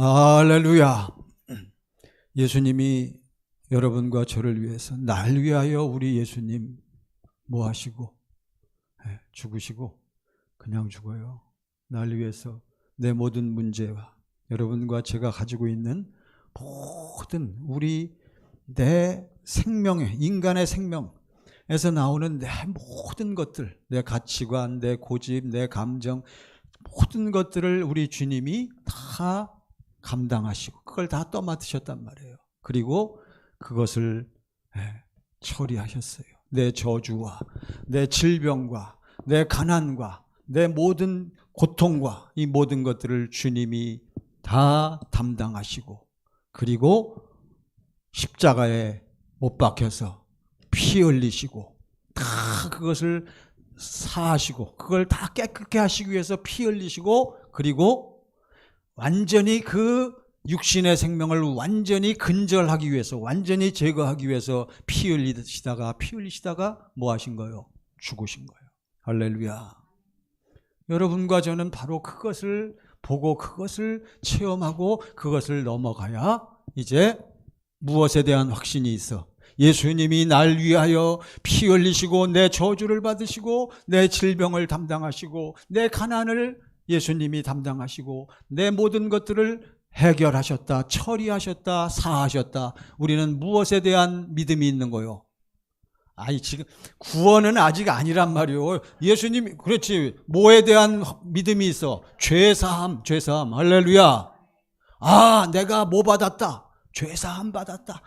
할렐루야. 예수님이 여러분과 저를 위해서, 날 위하여 우리 예수님 뭐 하시고? 죽으시고, 그냥 죽어요. 날 위해서 내 모든 문제와 여러분과 제가 가지고 있는 모든 내 생명의, 인간의 생명에서 나오는 내 모든 것들, 내 가치관, 내 고집, 내 감정, 모든 것들을 우리 주님이 다 감당하시고 그걸 다 떠맡으셨단 말이에요. 그리고 그것을 처리하셨어요. 내 저주와 내 질병과 내 가난과 내 모든 고통과 이 모든 것들을 주님이 다 담당하시고, 그리고 십자가에 못 박혀서 피 흘리시고 다 그것을 사하시고 그걸 다 깨끗게 하시기 위해서 피 흘리시고, 그리고 완전히 그 육신의 생명을 완전히 근절하기 위해서, 완전히 제거하기 위해서 피 흘리시다가 뭐 하신 거예요? 죽으신 거예요. 할렐루야. 여러분과 저는 바로 그것을 보고 그것을 체험하고 그것을 넘어가야 이제 무엇에 대한 확신이 있어? 예수님이 날 위하여 피 흘리시고 내 저주를 받으시고 내 질병을 담당하시고 내 가난을 예수님이 담당하시고 내 모든 것들을 해결하셨다, 처리하셨다, 사하셨다. 우리는 무엇에 대한 믿음이 있는 거요? 지금 구원은 아직 아니란 말이요. 예수님이, 그렇지, 뭐에 대한 믿음이 있어? 죄사함. 할렐루야. 내가 뭐 받았다? 죄사함 받았다.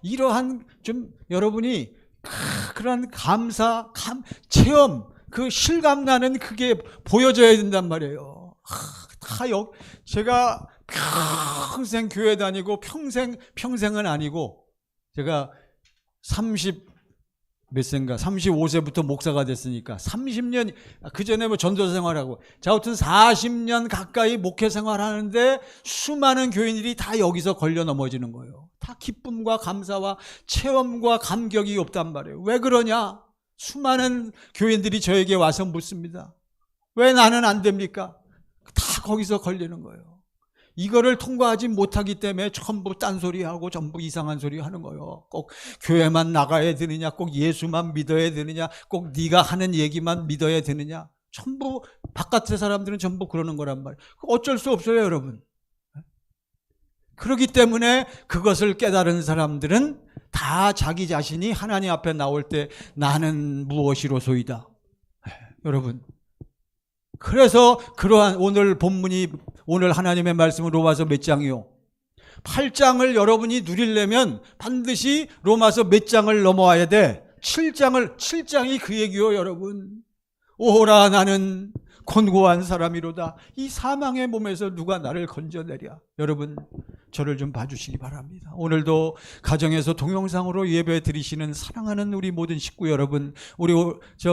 이러한 좀 여러분이 그런 체험, 그 실감나는 그게 보여져야 된단 말이에요. 제가 평생 교회 다니고 평생은 아니고, 제가 35세부터 목사가 됐으니까 30년, 그 전에 뭐 전도 생활하고, 아무튼 40년 가까이 목회 생활하는데 수많은 교인들이 다 여기서 걸려 넘어지는 거예요. 다 기쁨과 감사와 체험과 감격이 없단 말이에요. 왜 그러냐? 수많은 교인들이 저에게 와서 묻습니다. 왜 나는 안 됩니까? 다 거기서 걸리는 거예요. 이거를 통과하지 못하기 때문에 전부 딴소리하고 전부 이상한 소리 하는 거예요. 꼭 교회만 나가야 되느냐, 꼭 예수만 믿어야 되느냐, 꼭 네가 하는 얘기만 믿어야 되느냐. 전부 바깥의 사람들은 전부 그러는 거란 말이에요. 어쩔 수 없어요, 여러분. 그렇기 때문에 그것을 깨달은 사람들은 다 자기 자신이 하나님 앞에 나올 때 나는 무엇이로소이다. 여러분, 그래서 그러한 오늘 본문이, 오늘 하나님의 말씀은 로마서 몇 장이요? 8장을 여러분이 누리려면 반드시 로마서 몇 장을 넘어와야 돼? 7장이 그 얘기요, 여러분. 오호라, 나는 곤고한 사람이로다. 이 사망의 몸에서 누가 나를 건져내랴. 여러분, 저를 좀 봐주시기 바랍니다. 오늘도 가정에서 동영상으로 예배 드리시는 사랑하는 우리 모든 식구 여러분, 우리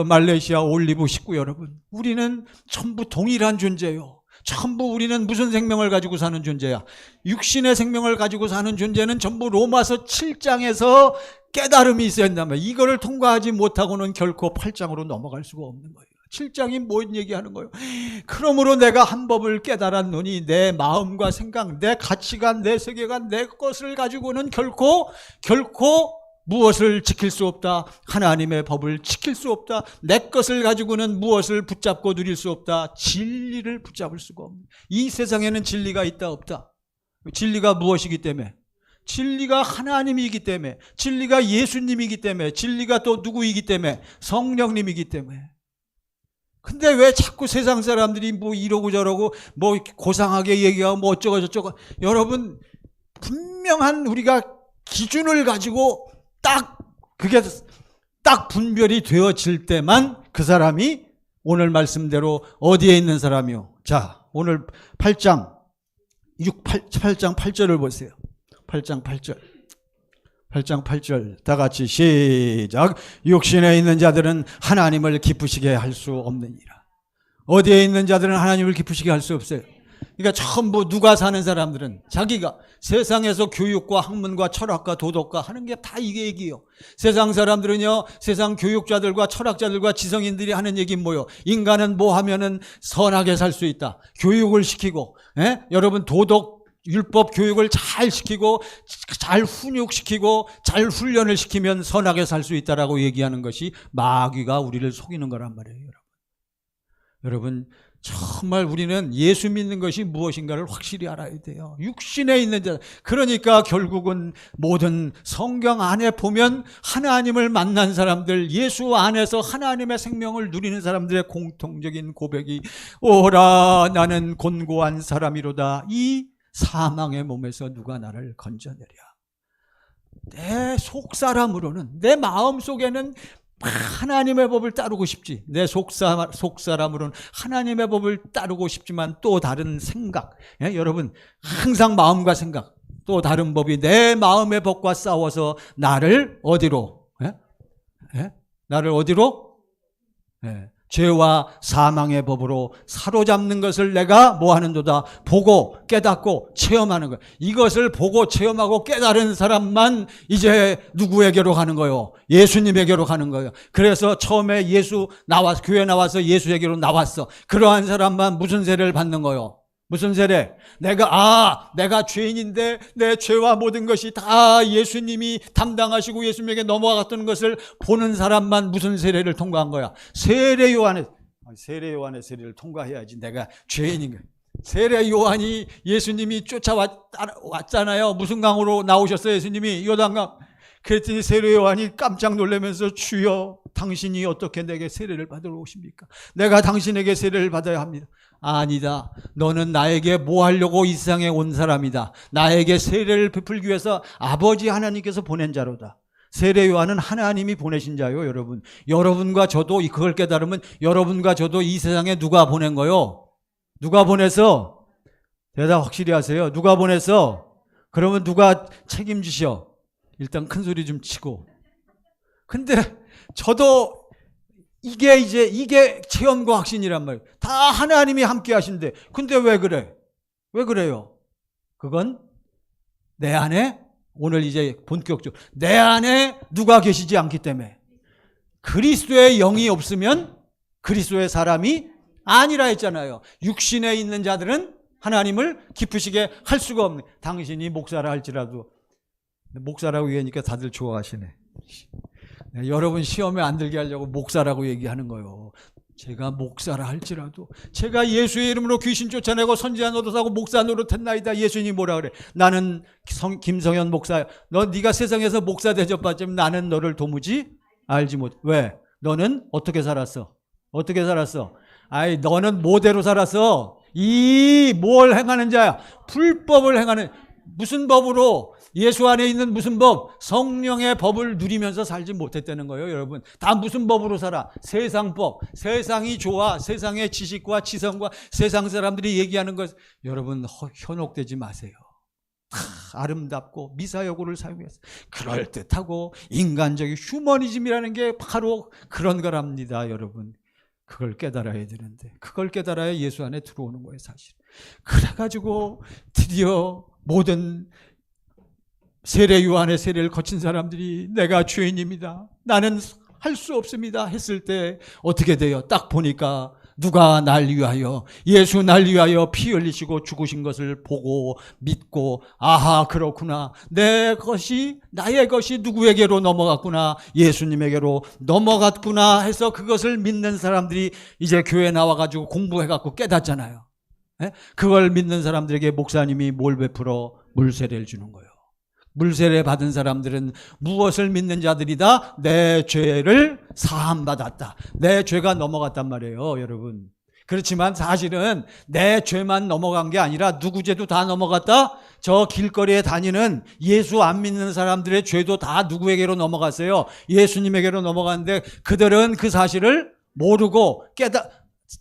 말레이시아 올리브 식구 여러분, 우리는 전부 동일한 존재예요. 전부 우리는 무슨 생명을 가지고 사는 존재야? 육신의 생명을 가지고 사는 존재는 전부 로마서 7장에서 깨달음이 있어야 된다면, 이거를 통과하지 못하고는 결코 8장으로 넘어갈 수가 없는 거예요. 7장이 뭔 얘기하는 거예요? 그러므로 내가 한 법을 깨달았노니 내 마음과 생각, 내 가치관, 내 세계관, 내 것을 가지고는 결코 무엇을 지킬 수 없다. 하나님의 법을 지킬 수 없다. 내 것을 가지고는 무엇을 붙잡고 누릴 수 없다. 진리를 붙잡을 수가 없다. 이 세상에는 진리가 있다 없다. 진리가 무엇이기 때문에? 진리가 하나님이기 때문에, 진리가 예수님이기 때문에, 진리가 또 누구이기 때문에? 성령님이기 때문에. 근데 왜 자꾸 세상 사람들이 뭐 이러고 저러고 뭐 고상하게 얘기하고 뭐 어쩌고 저쩌고. 여러분, 분명한 우리가 기준을 가지고 그게 딱 분별이 되어질 때만 그 사람이 오늘 말씀대로 어디에 있는 사람이요? 자, 오늘 8장 8절을 보세요. 8장 8절 다 같이 시작. 육신에 있는 자들은 하나님을 기쁘시게 할 수 없느니라. 어디에 있는 자들은 하나님을 기쁘시게 할 수 없어요? 그러니까 전부 누가 사는 사람들은 자기가 세상에서 교육과 학문과 철학과 도덕과 하는 게 다 이게 얘기예요. 세상 사람들은요, 세상 교육자들과 철학자들과 지성인들이 하는 얘기 뭐요? 인간은 뭐 하면은 선하게 살 수 있다. 교육을 시키고, 여러분 도덕 율법 교육을 잘 시키고 잘 훈육시키고 잘 훈련을 시키면 선하게 살 수 있다라고 얘기하는 것이 마귀가 우리를 속이는 거란 말이에요. 여러분 정말 우리는 예수 믿는 것이 무엇인가를 확실히 알아야 돼요. 육신에 있는 자. 그러니까 결국은 모든 성경 안에 보면 하나님을 만난 사람들, 예수 안에서 하나님의 생명을 누리는 사람들의 공통적인 고백이 오라 나는 곤고한 사람이로다. 이 사망의 몸에서 누가 나를 건져내랴. 내 속사람으로는, 내 마음속에는 하나님의 법을 따르고 싶지. 내 속사람으로는 하나님의 법을 따르고 싶지만 또 다른 생각. 여러분 항상 마음과 생각, 또 다른 법이 내 마음의 법과 싸워서 나를 어디로? 나를 어디로? 죄와 사망의 법으로 사로잡는 것을 내가 뭐 하는도다? 보고 깨닫고 체험하는 거예요. 이것을 보고 체험하고 깨달은 사람만 이제 누구에게로 가는 거예요? 예수님에게로 가는 거예요. 그래서 처음에 교회 나와서 예수에게로 나왔어. 그러한 사람만 무슨 세례를 받는 거예요? 무슨 세례? 내가 죄인인데 내 죄와 모든 것이 다 예수님이 담당하시고 예수님에게 넘어갔던 것을 보는 사람만 무슨 세례를 통과한 거야? 세례 요한의 세례를 통과해야지. 내가 죄인인 거야. 세례 요한이 예수님이 쫓아왔잖아요. 무슨 강으로 나오셨어요? 예수님이 요단강. 그랬더니 세례 요한이 깜짝 놀라면서 주여 당신이 어떻게 내게 세례를 받으러 오십니까? 내가 당신에게 세례를 받아야 합니다. 아니다. 너는 나에게 뭐 하려고 이 세상에 온 사람이다. 나에게 세례를 베풀기 위해서 아버지 하나님께서 보낸 자로다. 세례 요한은 하나님이 보내신 자요. 여러분. 여러분과 저도 그걸 깨달으면 여러분과 저도 이 세상에 누가 보낸 거요? 누가 보내서? 대답 확실히 하세요. 누가 보내서? 그러면 누가 책임지셔? 일단 큰 소리 좀 치고. 근데 저도 이게 체험과 확신이란 말이에요. 다 하나님이 함께 하신대. 근데 왜 그래? 왜 그래요? 그건 내 안에, 오늘 이제 본격적으로 내 안에 누가 계시지 않기 때문에. 그리스도의 영이 없으면 그리스도의 사람이 아니라 했잖아요. 육신에 있는 자들은 하나님을 기쁘시게 할 수가 없네. 당신이 목사라 할지라도. 목사라고 얘기하니까 다들 좋아하시네. 여러분 시험에 안 들게 하려고 목사라고 얘기하는 거예요. 제가 목사라 할지라도 제가 예수의 이름으로 귀신 쫓아내고 선지자 노릇하고 목사 노릇했나이다. 예수님이 뭐라 그래? 나는 김성현 목사야. 네가 세상에서 목사 대접받지만 나는 너를 도무지 알지 못. 왜? 너는 어떻게 살았어? 어떻게 살았어? 너는 뭐대로 살았어? 뭘 행하는 자야? 불법을 행하는. 무슨 법으로? 예수 안에 있는 무슨 법? 성령의 법을 누리면서 살지 못했다는 거예요. 여러분 다 무슨 법으로 살아? 세상법. 세상이 좋아. 세상의 지식과 지성과 세상 사람들이 얘기하는 것. 여러분 현혹되지 마세요. 아름답고 미사여구를 사용해서 그럴듯하고 인간적인 휴머니즘이라는 게 바로 그런 거랍니다. 여러분 그걸 깨달아야 되는데, 그걸 깨달아야 예수 안에 들어오는 거예요. 사실 그래가지고 드디어 모든 세례 요한의 세례를 거친 사람들이 내가 죄인입니다, 나는 할 수 없습니다 했을 때 어떻게 돼요? 딱 보니까 누가 날 위하여, 예수 날 위하여 피 흘리시고 죽으신 것을 보고 믿고, 아하 그렇구나, 나의 것이 누구에게로 넘어갔구나, 예수님에게로 넘어갔구나 해서 그것을 믿는 사람들이 이제 교회 나와가지고 공부해갖고 깨닫잖아요. 그걸 믿는 사람들에게 목사님이 뭘 베풀어? 물세례를 주는 거예요. 물세례 받은 사람들은 무엇을 믿는 자들이다? 내 죄를 사함받았다, 내 죄가 넘어갔단 말이에요. 여러분 그렇지만 사실은 내 죄만 넘어간 게 아니라 누구 죄도 다 넘어갔다? 저 길거리에 다니는 예수 안 믿는 사람들의 죄도 다 누구에게로 넘어갔어요? 예수님에게로 넘어갔는데 그들은 그 사실을 모르고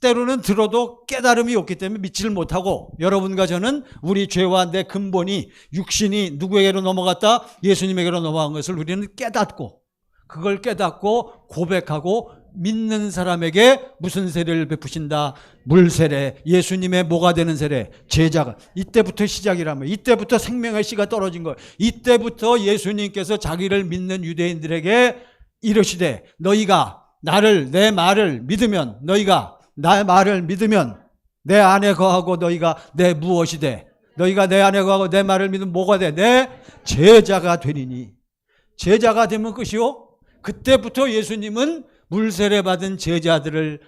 때로는 들어도 깨달음이 없기 때문에 믿지를 못하고, 여러분과 저는 우리 죄와 내 근본이 육신이 누구에게로 넘어갔다? 예수님에게로 넘어간 것을 우리는 깨닫고, 그걸 깨닫고 고백하고 믿는 사람에게 무슨 세례를 베푸신다? 물세례. 예수님의 뭐가 되는 세례? 제자가. 이때부터 시작이라면, 이때부터 생명의 씨가 떨어진 거예요. 이때부터 예수님께서 자기를 믿는 유대인들에게 이르시되, 너희가 나를, 내 말을 믿으면, 너희가 나의 말을 믿으면 내 안에 거하고 너희가 내 무엇이 돼? 너희가 내 안에 거하고 내 말을 믿으면 뭐가 돼? 내 제자가 되리니. 제자가 되면 끝이요? 그때부터 예수님은 물세례 받은 제자들을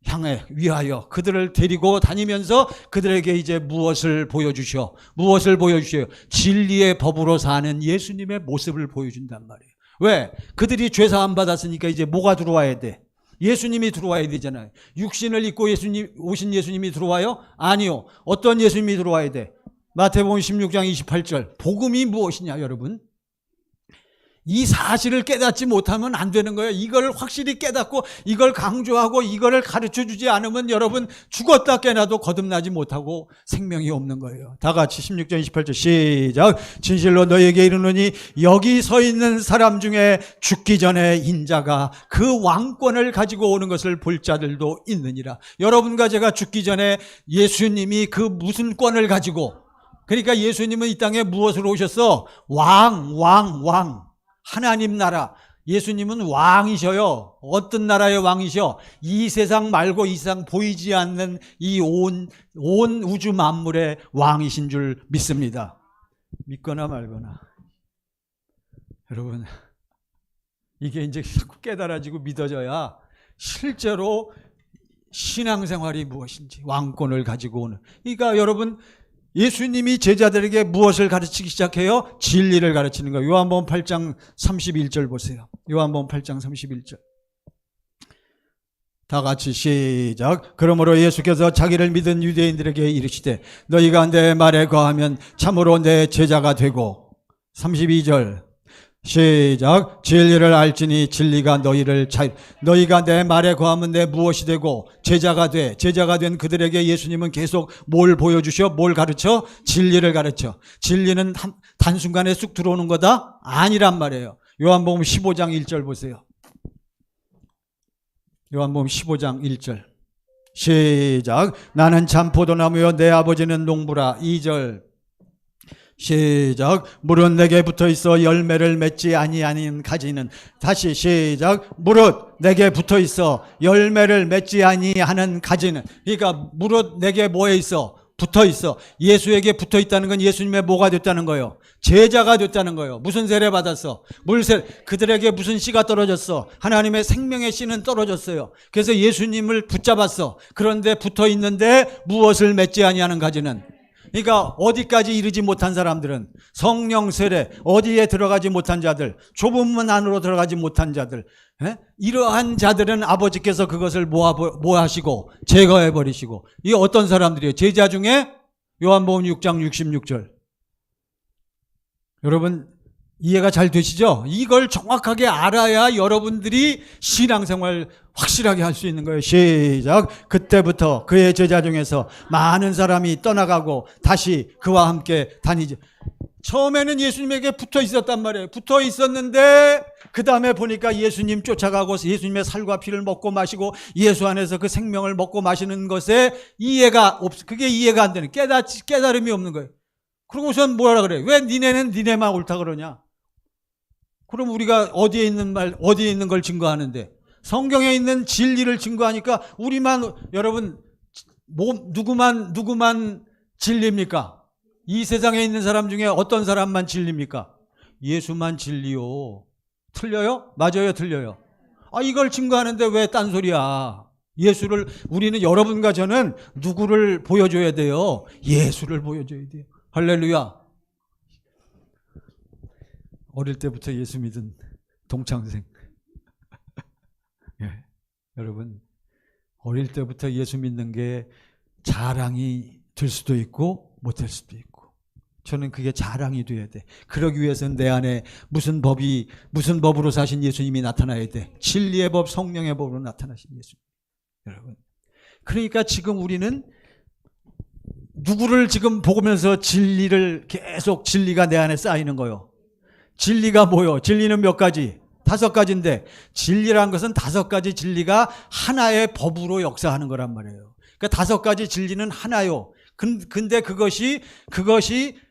향해 위하여 그들을 데리고 다니면서 그들에게 이제 무엇을 보여주셔? 무엇을 보여주셔요? 진리의 법으로 사는 예수님의 모습을 보여준단 말이에요. 왜? 그들이 죄사함 받았으니까 이제 뭐가 들어와야 돼? 예수님이 들어와야 되잖아요. 육신을 입고 오신 예수님이 들어와요? 아니요. 어떤 예수님이 들어와야 돼? 마태복음 16장 28절. 복음이 무엇이냐, 여러분? 이 사실을 깨닫지 못하면 안 되는 거예요. 이걸 확실히 깨닫고 이걸 강조하고 이거를 가르쳐주지 않으면 여러분 죽었다 깨나도 거듭나지 못하고 생명이 없는 거예요. 다 같이 16장 28절 시작. 진실로 너희에게 이르노니 여기 서 있는 사람 중에 죽기 전에 인자가 그 왕권을 가지고 오는 것을 볼 자들도 있느니라. 여러분과 제가 죽기 전에 예수님이 그 무슨 권을 가지고, 그러니까 예수님은 이 땅에 무엇으로 오셨어? 왕. 하나님 나라. 예수님은 왕이셔요. 어떤 나라의 왕이셔? 이 세상 말고 이 세상 보이지 않는 이 온 우주 만물의 왕이신 줄 믿습니다. 믿거나 말거나. 여러분, 이게 이제 자꾸 깨달아지고 믿어져야 실제로 신앙생활이 무엇인지, 왕권을 가지고 오는. 그러니까 여러분, 예수님이 제자들에게 무엇을 가르치기 시작해요? 진리를 가르치는 거예요. 요한복음 8장 31절 보세요. 요한복음 8장 31절. 다 같이 시작. 그러므로 예수께서 자기를 믿은 유대인들에게 이르시되 너희가 내 말에 거하면 참으로 내 제자가 되고. 32절. 시작. 진리를 알지니 진리가 너희를 너희가 내 말에 거하면 내 무엇이 되고 제자가 돼. 제자가 된 그들에게 예수님은 계속 뭘 보여주셔? 뭘 가르쳐? 진리를 가르쳐. 진리는 단순간에 쑥 들어오는 거다? 아니란 말이에요. 요한복음 15장 1절 보세요. 요한복음 15장 1절 시작. 나는 참 포도나무요 내 아버지는 농부라. 2절 시작. 물은 내게 붙어 있어 열매를 맺지 아니하는 가지는. 다시 시작. 무릇 내게 붙어 있어 열매를 맺지 아니하는 가지는. 그러니까 무릇 내게 뭐에 있어? 붙어 있어. 예수에게 붙어 있다는 건 예수님의 뭐가 됐다는 거예요? 제자가 됐다는 거예요. 무슨 세례 받았어? 물세례. 그들에게 무슨 씨가 떨어졌어? 하나님의 생명의 씨는 떨어졌어요. 그래서 예수님을 붙잡았어. 그런데 붙어 있는데 무엇을 맺지 아니하는 가지는. 그러니까 어디까지 이르지 못한 사람들은 성령 세례, 어디에 들어가지 못한 자들, 좁은 문 안으로 들어가지 못한 자들, 이러한 자들은 아버지께서 그것을 모아하시고 제거해버리시고. 이게 어떤 사람들이에요? 제자 중에 요한복음 6장 66절. 여러분 이해가 잘 되시죠? 이걸 정확하게 알아야 여러분들이 신앙생활 확실하게 할 수 있는 거예요. 시작. 그때부터 그의 제자 중에서 많은 사람이 떠나가고 다시 그와 함께 다니죠. 처음에는 예수님에게 붙어 있었단 말이에요. 붙어 있었는데 그 다음에 보니까 예수님 쫓아가고 예수님의 살과 피를 먹고 마시고 예수 안에서 그 생명을 먹고 마시는 것에 그게 이해가 안 되는, 깨달음이 없는 거예요. 그러고선 뭐라 그래? 왜 니네는 니네만 옳다 그러냐? 그럼 우리가 어디에 있는 걸 증거하는데? 성경에 있는 진리를 증거하니까 우리만, 여러분, 누구만 진리입니까? 이 세상에 있는 사람 중에 어떤 사람만 진리입니까? 예수만 진리요. 틀려요? 맞아요, 틀려요? 이걸 증거하는데 왜 딴소리야? 우리는, 여러분과 저는 누구를 보여줘야 돼요? 예수를 보여줘야 돼요. 할렐루야. 어릴 때부터 예수 믿은 동창생. 예, 여러분, 어릴 때부터 예수 믿는 게 자랑이 될 수도 있고 못 될 수도 있고, 저는 그게 자랑이 돼야 돼. 그러기 위해서는 내 안에 무슨 법으로 사신 예수님이 나타나야 돼. 진리의 법, 성령의 법으로 나타나신 예수님. 여러분, 그러니까 지금 우리는 누구를 지금 보면서 진리가 내 안에 쌓이는 거요. 진리가 뭐요? 진리는 몇 가지? 다섯 가지인데 진리란 것은 다섯 가지 진리가 하나의 법으로 역사하는 거란 말이에요. 그러니까 다섯 가지 진리는 하나요. 근데 그것이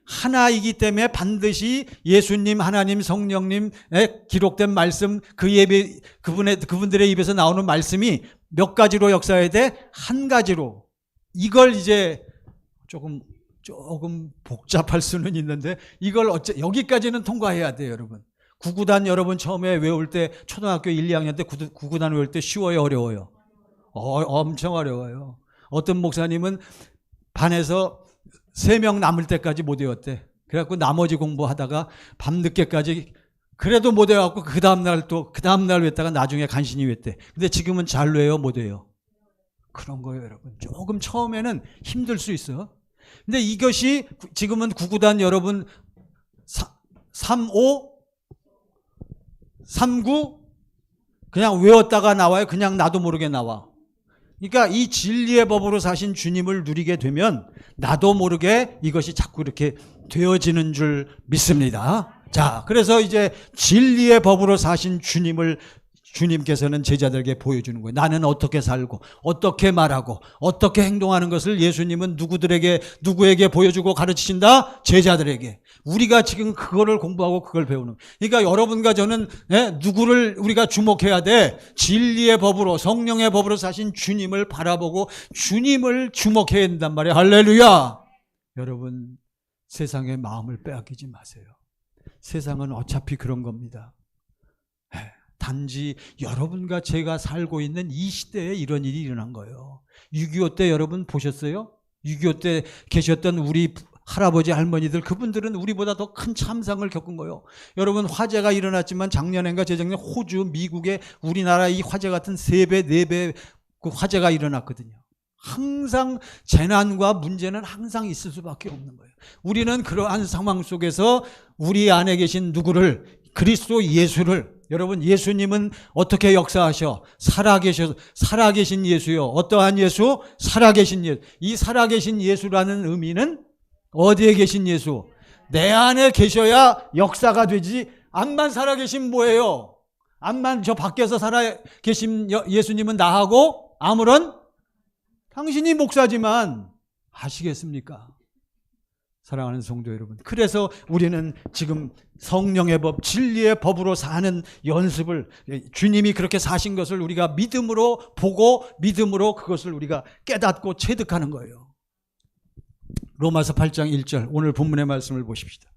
하나이기 때문에 반드시 예수님, 하나님, 성령님의 기록된 말씀, 그분들의 입에서 나오는 말씀이 몇 가지로 역사해야 돼? 한 가지로. 이걸 이제 조금 복잡할 수는 있는데 이걸 여기까지는 통과해야 돼요, 여러분. 구구단 여러분 처음에 외울 때 초등학교 1, 2학년 때 구구단 외울 때 쉬워요, 어려워요? 엄청 어려워요. 어떤 목사님은 반에서 3명 남을 때까지 못 외웠대. 그래갖고 나머지 공부하다가 밤늦게까지 그래도 못 외워갖고 그 다음날 외웠다가 나중에 간신히 외웠대. 근데 지금은 잘 외워, 못 외워? 그런 거예요, 여러분. 조금 처음에는 힘들 수 있어. 근데 이것이 지금은 구구단 여러분 35, 39 그냥 외웠다가 나와요. 그냥 나도 모르게 나와. 그러니까 이 진리의 법으로 사신 주님을 누리게 되면 나도 모르게 이것이 자꾸 이렇게 되어지는 줄 믿습니다. 자, 그래서 이제 진리의 법으로 사신 주님께서는 제자들에게 보여주는 거예요. 나는 어떻게 살고 어떻게 말하고 어떻게 행동하는 것을 예수님은 누구에게 보여주고 가르치신다? 제자들에게. 우리가 지금 그거를 공부하고 그걸 배우는 거예요. 그러니까 여러분과 저는 누구를 우리가 주목해야 돼? 진리의 법으로, 성령의 법으로 사신 주님을 바라보고 주님을 주목해야 된단 말이에요. 할렐루야. 여러분, 세상의 마음을 빼앗기지 마세요. 세상은 어차피 그런 겁니다. 단지 여러분과 제가 살고 있는 이 시대에 이런 일이 일어난 거예요. 6.25 때 여러분 보셨어요? 6.25 때 계셨던 우리 할아버지 할머니들, 그분들은 우리보다 더 큰 참상을 겪은 거예요. 여러분, 화재가 일어났지만 작년인가 재작년 호주, 미국에 우리나라 이 화재 같은 3배, 4배 그 화재가 일어났거든요. 항상 재난과 문제는 항상 있을 수밖에 없는 거예요. 우리는 그러한 상황 속에서 우리 안에 계신 누구를, 그리스도 예수를, 여러분, 예수님은 어떻게 역사하셔? 살아계신 예수요. 어떠한 예수? 살아계신 예수. 이 살아계신 예수라는 의미는 어디에 계신 예수? 내 안에 계셔야 역사가 되지. 암만 살아계신 뭐예요? 암만 저 밖에서 살아계신 예수님은 나하고 아무런, 당신이 목사지만 아시겠습니까? 사랑하는 성도 여러분, 그래서 우리는 지금 성령의 법, 진리의 법으로 사는 연습을, 주님이 그렇게 사신 것을 우리가 믿음으로 보고 믿음으로 그것을 우리가 깨닫고 체득하는 거예요. 로마서 8장 1절, 오늘 본문의 말씀을 보십시다.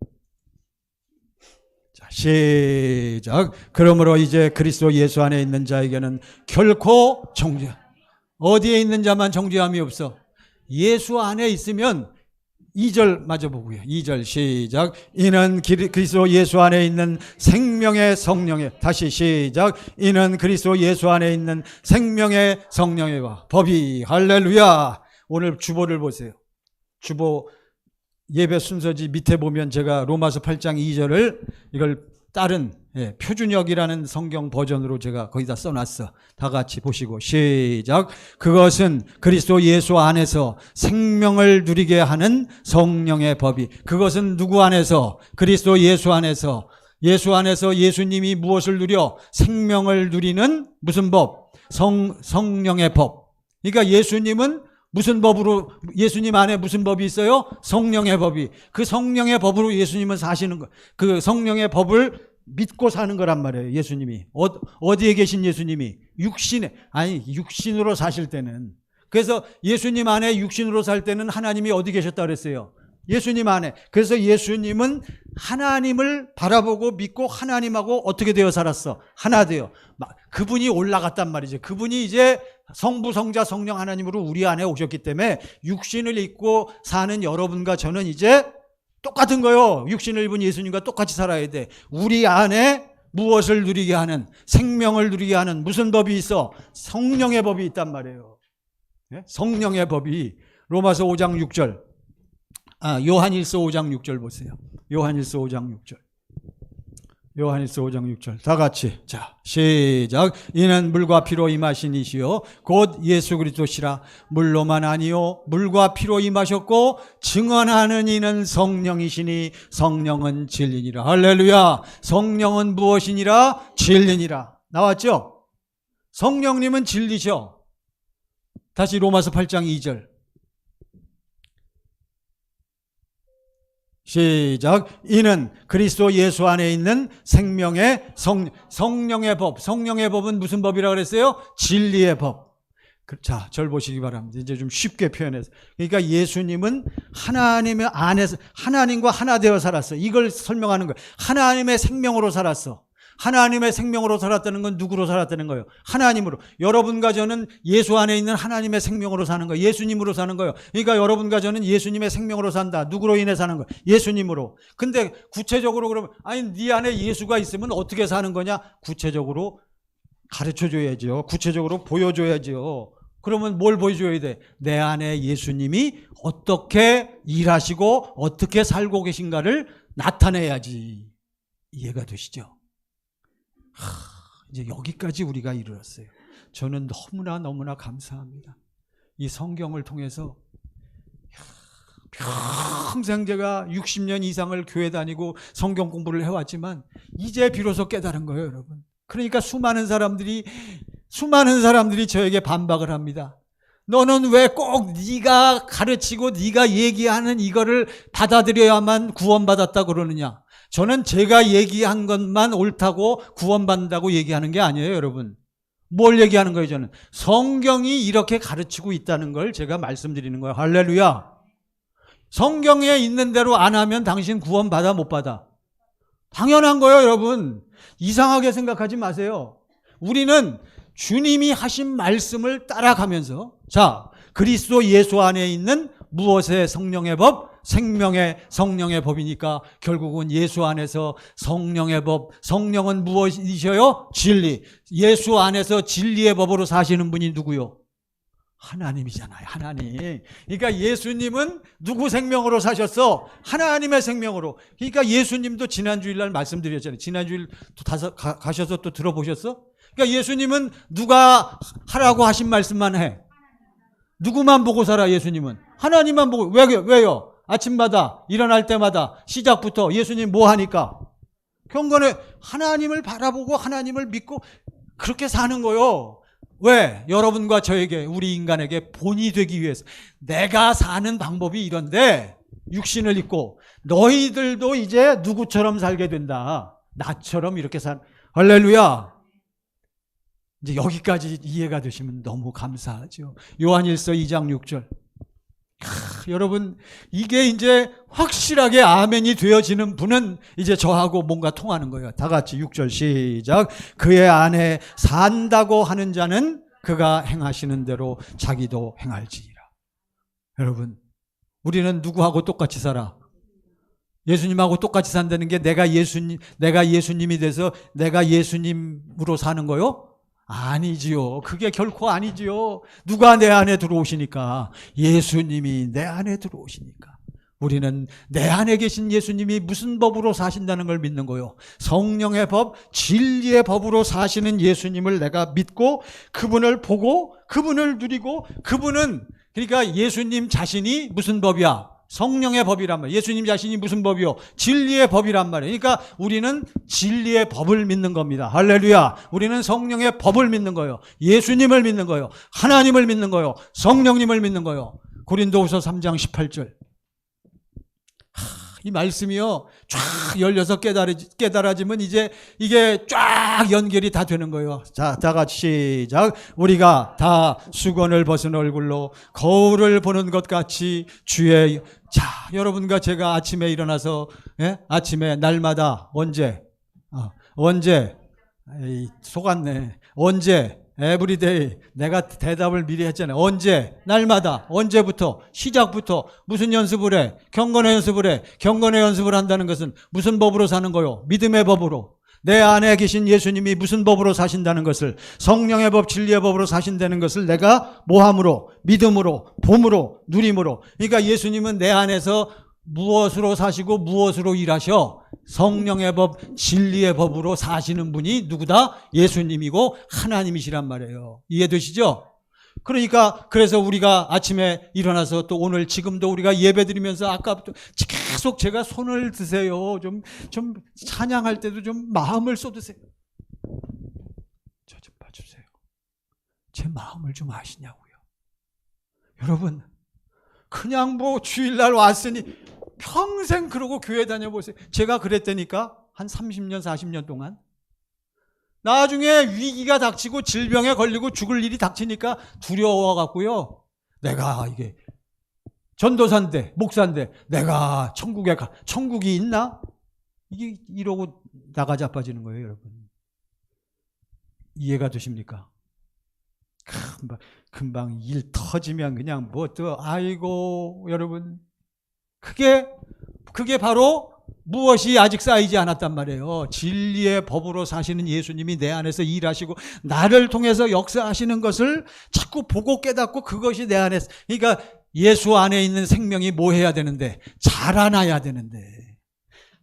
자, 시작. 그러므로 이제 그리스도 예수 안에 있는 자에게는 결코 어디에 있는 자만 정죄함이 없어? 예수 안에 있으면 2절 마저 보고요. 2절 시작. 이는 그리스도 예수 안에 있는 생명의 성령의, 다시 시작. 이는 그리스도 예수 안에 있는 생명의 성령의 법이, 할렐루야. 오늘 주보를 보세요. 주보 예배 순서지 밑에 보면 제가 로마서 8장 2절을 이걸 다른 표준역이라는 성경 버전으로 제가 거기다 써놨어. 다 같이 보시고 시작. 그것은 그리스도 예수 안에서 생명을 누리게 하는 성령의 법이. 그것은 누구 안에서? 그리스도 예수 안에서. 예수 안에서 예수님이 무엇을 누려? 생명을 누리는 무슨 법? 성령의 법. 그러니까 예수님은 무슨 법으로, 예수님 안에 무슨 법이 있어요? 성령의 법이. 그 성령의 법으로 예수님은 사시는 거. 그 성령의 법을 믿고 사는 거란 말이에요. 예수님이. 어디에 계신 예수님이? 육신으로 사실 때는. 그래서 예수님 안에 육신으로 살 때는 하나님이 어디 계셨다 그랬어요? 예수님 안에. 그래서 예수님은 하나님을 바라보고 믿고 하나님하고 어떻게 되어 살았어? 하나 되어. 그분이 올라갔단 말이죠. 그분이 이제 성부, 성자, 성령 하나님으로 우리 안에 오셨기 때문에 육신을 입고 사는 여러분과 저는 이제 똑같은 거요. 육신을 입은 예수님과 똑같이 살아야 돼. 우리 안에 무엇을 누리게 하는, 생명을 누리게 하는 무슨 법이 있어? 성령의 법이 있단 말이에요. 성령의 법이. 로마서 5장 6절. 요한일서 5장 6절 보세요. 요한일서 5장 6절. 요한일서 5장 6절 다 같이 자 시작. 이는 물과 피로 임하신 이시요 곧 예수 그리스도시라. 물로만 아니요 물과 피로 임하셨고 증언하는 이는 성령이시니 성령은 진리니라. 할렐루야. 성령은 무엇이니라? 진리니라. 나왔죠? 성령님은 진리셔. 다시 로마서 8장 2절 시작. 이는 그리스도 예수 안에 있는 생명의 성령의 법. 성령의 법은 무슨 법이라고 그랬어요? 진리의 법. 자, 절 보시기 바랍니다. 이제 좀 쉽게 표현해서. 그러니까 예수님은 하나님의 안에서 하나님과 하나 되어 살았어. 이걸 설명하는 거예요. 하나님의 생명으로 살았어. 하나님의 생명으로 살았다는 건 누구로 살았다는 거예요? 하나님으로. 여러분과 저는 예수 안에 있는 하나님의 생명으로 사는 거예요. 예수님으로 사는 거예요. 그러니까 여러분과 저는 예수님의 생명으로 산다. 누구로 인해 사는 거예요? 예수님으로. 근데 구체적으로 그러면 아니 네 안에 예수가 있으면 어떻게 사는 거냐? 구체적으로 가르쳐줘야죠. 구체적으로 보여줘야죠. 그러면 뭘 보여줘야 돼? 내 안에 예수님이 어떻게 일하시고 어떻게 살고 계신가를 나타내야지. 이해가 되시죠? 이제 여기까지 우리가 이르렀어요. 저는 너무나 감사합니다. 이 성경을 통해서 평생 제가 60년 이상을 교회 다니고 성경 공부를 해왔지만 이제 비로소 깨달은 거예요, 여러분. 그러니까 수많은 사람들이 저에게 반박을 합니다. 너는 왜 꼭 네가 가르치고 네가 얘기하는 이거를 받아들여야만 구원받았다 그러느냐? 저는 제가 얘기한 것만 옳다고 구원받는다고 얘기하는 게 아니에요, 여러분. 뭘 얘기하는 거예요, 저는? 성경이 이렇게 가르치고 있다는 걸 제가 말씀드리는 거예요. 할렐루야. 성경에 있는 대로 안 하면 당신 구원받아 못 받아? 당연한 거예요, 여러분. 이상하게 생각하지 마세요. 우리는 주님이 하신 말씀을 따라가면서 자, 그리스도 예수 안에 있는 무엇의 성령의 법? 생명의 성령의 법이니까 결국은 예수 안에서 성령의 법, 성령은 무엇이셔요? 진리. 예수 안에서 진리의 법으로 사시는 분이 누구요? 하나님이잖아요. 하나님. 그러니까 예수님은 누구 생명으로 사셨어? 하나님의 생명으로. 그러니까 예수님도 지난 주일날 말씀드렸잖아요. 지난 주일 가셔서 또 들어보셨어? 그러니까 예수님은 누가 하라고 하신 말씀만 해. 누구만 보고 살아, 예수님은? 하나님만 보고. 왜요? 아침마다 일어날 때마다 시작부터 예수님 뭐 하니까? 경건에 하나님을 바라보고 하나님을 믿고 그렇게 사는 거요. 왜? 여러분과 저에게, 우리 인간에게 본이 되기 위해서. 내가 사는 방법이 이런데 육신을 입고 너희들도 이제 누구처럼 살게 된다. 나처럼 이렇게 할렐루야. 이제 여기까지 이해가 되시면 너무 감사하죠. 요한일서 2장 6절. 여러분, 이게 이제 확실하게 아멘이 되어지는 분은 이제 저하고 뭔가 통하는 거예요. 다 같이 6절 시작. 그의 안에 산다고 하는 자는 그가 행하시는 대로 자기도 행할지니라. 여러분, 우리는 누구하고 똑같이 살아? 예수님하고 똑같이 산다는 게 내가 예수님이 돼서 내가 예수님으로 사는 거요? 아니지요. 그게 결코 아니지요. 누가 내 안에 들어오시니까? 예수님이 내 안에 들어오시니까. 우리는 내 안에 계신 예수님이 무슨 법으로 사신다는 걸 믿는 거요. 성령의 법, 진리의 법으로 사시는 예수님을 내가 믿고 그분을 보고 그분을 누리고 그분은 그러니까 예수님 자신이 무슨 법이야? 성령의 법이란 말이에요. 예수님 자신이 무슨 법이요? 진리의 법이란 말이에요. 그러니까 우리는 진리의 법을 믿는 겁니다. 할렐루야. 우리는 성령의 법을 믿는 거예요. 예수님을 믿는 거예요. 하나님을 믿는 거예요. 성령님을 믿는 거예요. 고린도후서 3장 18절. 이 말씀이요 쫙 열려서 깨달아지면 이제 이게 쫙 연결이 다 되는 거예요. 자, 다 같이 시작. 우리가 다 수건을 벗은 얼굴로 거울을 보는 것 같이 주의 자, 여러분과 제가 아침에 일어나서 아침에 날마다 언제 속았네. 언제 에브리데이 내가 대답을 미리 했잖아요. 언제? 날마다. 언제부터? 시작부터. 무슨 연습을 해? 경건의 연습을 해. 경건의 연습을 한다는 것은 무슨 법으로 사는 거요? 믿음의 법으로. 내 안에 계신 예수님이 무슨 법으로 사신다는 것을 성령의 법, 진리의 법으로 사신다는 것을 내가 뭐함으로? 믿음으로, 봄으로, 누림으로. 그러니까 예수님은 내 안에서 무엇으로 사시고 무엇으로 일하셔? 성령의 법, 진리의 법으로 사시는 분이 누구다? 예수님이고 하나님이시란 말이에요. 이해되시죠? 그러니까 그래서 우리가 아침에 일어나서 또 오늘 지금도 우리가 예배드리면서 아까부터 계속 제가 손을 드세요. 좀 찬양할 때도 좀 마음을 쏟으세요. 저 좀 봐주세요. 제 마음을 좀 아시냐고요. 여러분, 그냥 뭐 주일날 왔으니 평생 그러고 교회 다녀보세요. 제가 그랬다니까 한 30년 40년 동안. 나중에 위기가 닥치고 질병에 걸리고 죽을 일이 닥치니까 두려워갖고요. 내가 이게 전도사인데 목사인데 내가 천국이 있나? 이게 이러고 나가 자빠지는 거예요, 여러분. 이해가 되십니까? 금방 일 터지면 그냥 뭐 또 아이고 여러분, 그게 바로 무엇이 아직 쌓이지 않았단 말이에요. 진리의 법으로 사시는 예수님이 내 안에서 일하시고 나를 통해서 역사하시는 것을 자꾸 보고 깨닫고 그것이 내 안에서, 그러니까 예수 안에 있는 생명이 뭐 해야 되는데? 자라나야 되는데,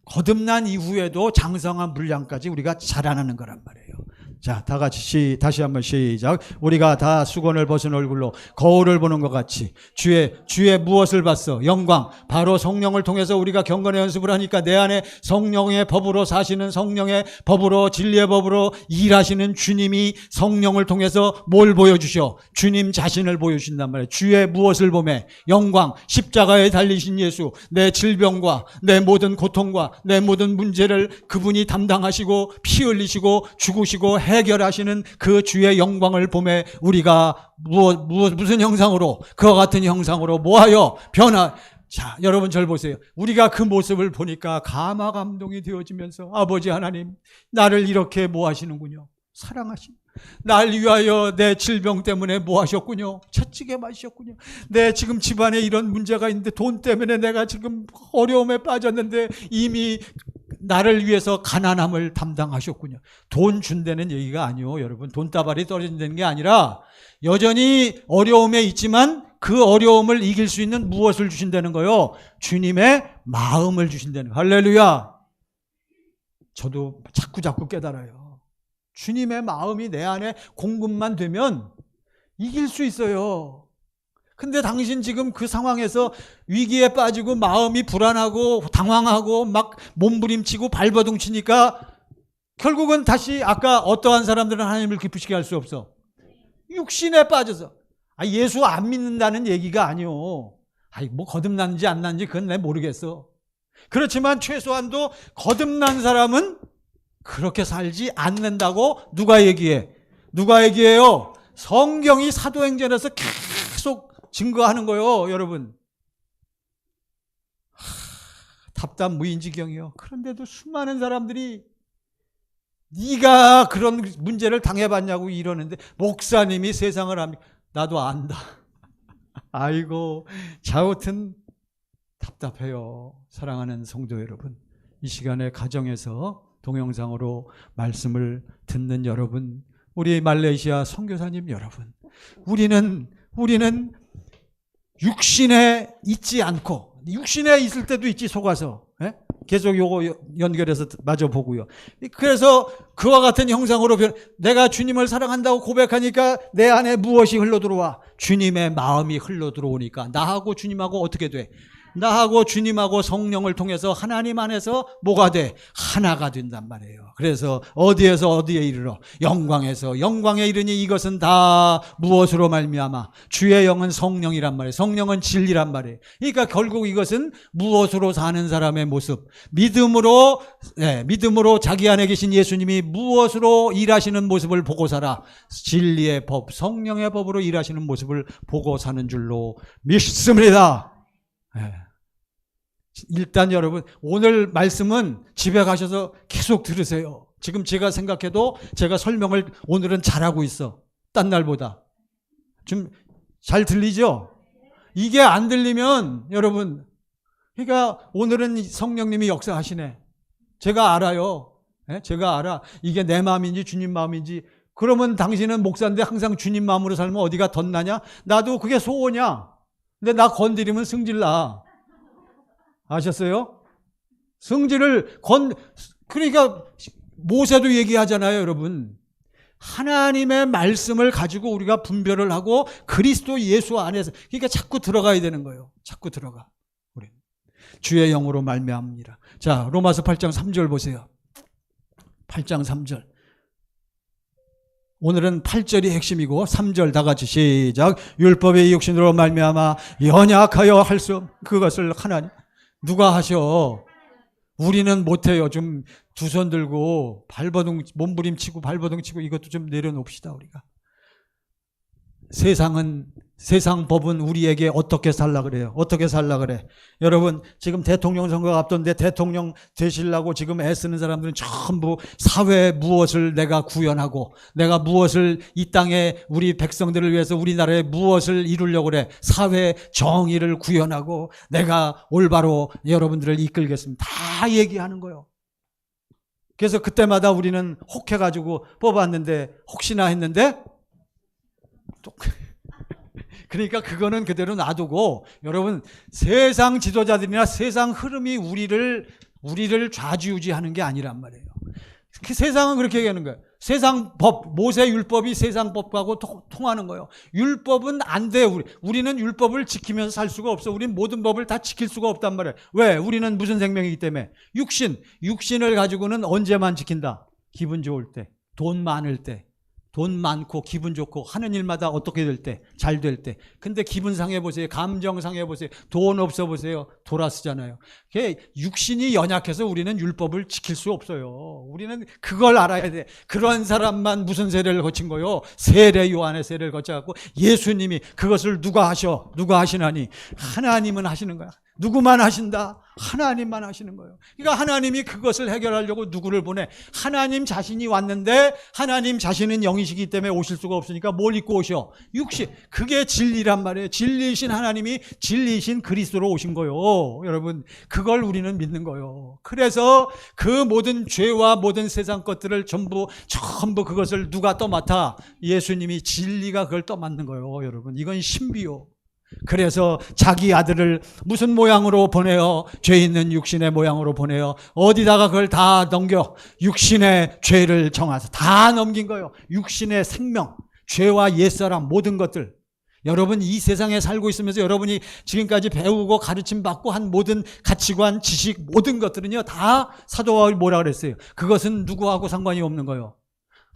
거듭난 이후에도 장성한 분량까지 우리가 자라나는 거란 말이에요. 자, 다 같이 다시 한번 시작. 우리가 다 수건을 벗은 얼굴로 거울을 보는 것 같이 주의 무엇을 봤어? 영광. 바로 성령을 통해서 우리가 경건의 연습을 하니까 내 안에 성령의 법으로 사시는, 성령의 법으로, 진리의 법으로 일하시는 주님이 성령을 통해서 뭘 보여주셔? 주님 자신을 보여주신단 말이에요. 주의 무엇을 보매? 영광. 십자가에 달리신 예수. 내 질병과 내 모든 고통과 내 모든 문제를 그분이 담당하시고 피 흘리시고 죽으시고 해결하시는 그 주의 영광을 보매 우리가 무슨 형상으로? 그와 같은 형상으로 뭐하여? 자, 여러분 절 보세요. 우리가 그 모습을 보니까 감화 감동이 되어지면서 아버지 하나님, 나를 이렇게 뭐 하시는군요. 사랑하시는, 날 위하여 내 질병 때문에 뭐 하셨군요. 채찍에 맞으셨군요. 내 지금 집안에 이런 문제가 있는데 돈 때문에 내가 지금 어려움에 빠졌는데 이미 나를 위해서 가난함을 담당하셨군요. 돈 준다는 얘기가 아니요, 여러분. 돈다발이 떨어진다는 게 아니라 여전히 어려움에 있지만 그 어려움을 이길 수 있는 무엇을 주신다는 거요? 주님의 마음을 주신다는 거예요. 할렐루야. 저도 자꾸 깨달아요. 주님의 마음이 내 안에 공급만 되면 이길 수 있어요. 근데 당신 지금 그 상황에서 위기에 빠지고 마음이 불안하고 당황하고 막 몸부림치고 발버둥치니까 결국은 다시 아까 어떠한 사람들은 하나님을 기쁘시게 할 수 없어. 육신에 빠져서. 예수 안 믿는다는 얘기가 아니오. 뭐 거듭났는지 안 났는지 그건 내가 모르겠어. 그렇지만 최소한도 거듭난 사람은 그렇게 살지 않는다고 누가 얘기해? 누가 얘기해요? 성경이 사도행전에서 계속 증거하는 거요, 여러분. 답답무인지경이요. 그런데도 수많은 사람들이 네가 그런 문제를 당해봤냐고 이러는데 목사님이 세상을 압니까? 나도 안다. 아이고, 자우튼 답답해요. 사랑하는 성도 여러분, 이 시간에 가정에서 동영상으로 말씀을 듣는 여러분, 우리 말레이시아 선교사님 여러분, 우리는 육신에 있지 않고, 육신에 있을 때도 있지, 속아서. 계속 요거 연결해서 마저 보고요. 그래서 그와 같은 형상으로 내가 주님을 사랑한다고 고백하니까 내 안에 무엇이 흘러들어와? 주님의 마음이 흘러들어오니까 나하고 주님하고 어떻게 돼? 나하고 주님하고 성령을 통해서 하나님 안에서 뭐가 돼? 하나가 된단 말이에요. 그래서 어디에서 어디에 이르러? 영광에서 영광에 이르니 이것은 다 무엇으로 말미암아? 주의 영은 성령이란 말이에요. 성령은 진리란 말이에요. 그러니까 결국 이것은 무엇으로 사는 사람의 모습, 믿음으로 자기 안에 계신 예수님이 무엇으로 일하시는 모습을 보고 살아? 진리의 법, 성령의 법으로 일하시는 모습을 보고 사는 줄로 믿습니다. 일단 여러분, 오늘 말씀은 집에 가셔서 계속 들으세요. 지금 제가 생각해도 제가 설명을 오늘은 잘하고 있어. 딴 날보다. 좀 잘 들리죠? 이게 안 들리면 여러분, 그러니까 오늘은 성령님이 역사하시네. 제가 알아요. 제가 알아. 이게 내 마음인지 주님 마음인지. 그러면 당신은 목사인데 항상 주님 마음으로 살면 어디가 덧나냐? 나도 그게 소원이야. 근데 나 건드리면 승질나. 아셨어요? 그러니까 모세도 얘기하잖아요, 여러분. 하나님의 말씀을 가지고 우리가 분별을 하고 그리스도 예수 안에서, 그러니까 자꾸 들어가야 되는 거예요. 자꾸 들어가. 우리 주의 영으로 말미암으리라. 자, 로마서 8장 3절 보세요. 8장 3절. 오늘은 8절이 핵심이고 3절 다 같이 시작. 율법의 육신으로 말미암아 연약하여 할 수 없는 그것을 하나님. 누가 하셔? 우리는 못해요. 좀 두 손 들고 몸부림치고 발버둥치고 이것도 좀 내려놓읍시다. 우리가 세상 법은 우리에게 어떻게 살라 그래요? 어떻게 살라 그래? 여러분, 지금 대통령 선거가 앞둔데 대통령 되시려고 지금 애쓰는 사람들은 전부 사회에 무엇을 내가 구현하고, 내가 무엇을 이 땅에 우리 백성들을 위해서 우리나라에 무엇을 이루려고 그래? 사회 정의를 구현하고 내가 올바로 여러분들을 이끌겠습니다. 다 얘기하는 거예요. 그래서 그때마다 우리는 혹해가지고 뽑았는데 혹시나 했는데 그러니까 그거는 그대로 놔두고, 여러분, 세상 지도자들이나 세상 흐름이 우리를 좌지우지하는 게 아니란 말이에요. 세상은 그렇게 얘기하는 거예요. 세상 법, 모세 율법이 세상 법하고 통하는 거예요. 율법은 안 돼. 우리는 율법을 지키면서 살 수가 없어. 우리는 모든 법을 다 지킬 수가 없단 말이에요. 왜? 우리는 무슨 생명이기 때문에. 육신을 가지고는 언제만 지킨다? 기분 좋을 때, 돈 많을 때, 돈 많고 기분 좋고 하는 일마다 어떻게 될 때? 잘 될 때. 근데 기분 상해 보세요. 감정 상해 보세요. 돈 없어 보세요. 돌아서잖아요. 육신이 연약해서 우리는 율법을 지킬 수 없어요. 우리는 그걸 알아야 돼. 그런 사람만 무슨 세례를 거친 거요? 세례 요한의 세례를 거쳐갖고 예수님이 그것을 누가 하시나니? 하나님은 하시는 거야. 누구만 하신다? 하나님만 하시는 거예요. 그러니까 하나님이 그것을 해결하려고 누구를 보내? 하나님 자신이 왔는데 하나님 자신은 영이시기 때문에 오실 수가 없으니까 뭘 입고 오셔? 육신. 그게 진리란 말이에요. 진리이신 하나님이 진리이신 그리스도로 오신 거예요. 여러분, 그걸 우리는 믿는 거예요. 그래서 그 모든 죄와 모든 세상 것들을 전부 그것을 누가 떠맡아? 예수님이 진리가 그걸 떠맡는 거예요. 여러분, 이건 신비요. 그래서 자기 아들을 무슨 모양으로 보내요? 죄 있는 육신의 모양으로 보내요. 어디다가 그걸 다 넘겨? 육신의 죄를 정하서 다 넘긴 거예요. 육신의 생명, 죄와 옛사람, 모든 것들. 여러분, 이 세상에 살고 있으면서 여러분이 지금까지 배우고 가르침 받고 한 모든 가치관, 지식, 모든 것들은요, 다 사도 바울이 뭐라 그랬어요? 그것은 누구하고 상관이 없는 거예요.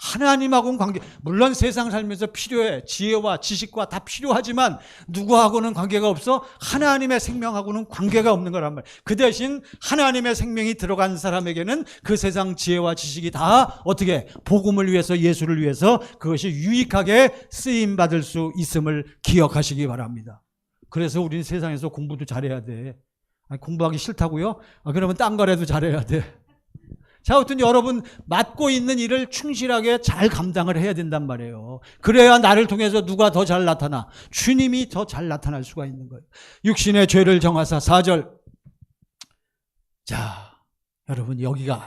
하나님하고는 관계, 물론 세상 살면서 필요해. 지혜와 지식과 다 필요하지만 누구하고는 관계가 없어? 하나님의 생명하고는 관계가 없는 거란 말이에요. 그 대신 하나님의 생명이 들어간 사람에게는 그 세상 지혜와 지식이 다 어떻게? 복음을 위해서, 예수를 위해서 그것이 유익하게 쓰임받을 수 있음을 기억하시기 바랍니다. 그래서 우리는 세상에서 공부도 잘해야 돼. 공부하기 싫다고요? 그러면 딴 거라도 잘해야 돼. 자, 하여튼 여러분 맡고 있는 일을 충실하게 잘 감당을 해야 된단 말이에요. 그래야 나를 통해서 누가 더 잘 나타나? 주님이 더 잘 나타날 수가 있는 거예요. 육신의 죄를 정하사 4절. 자, 여러분 여기가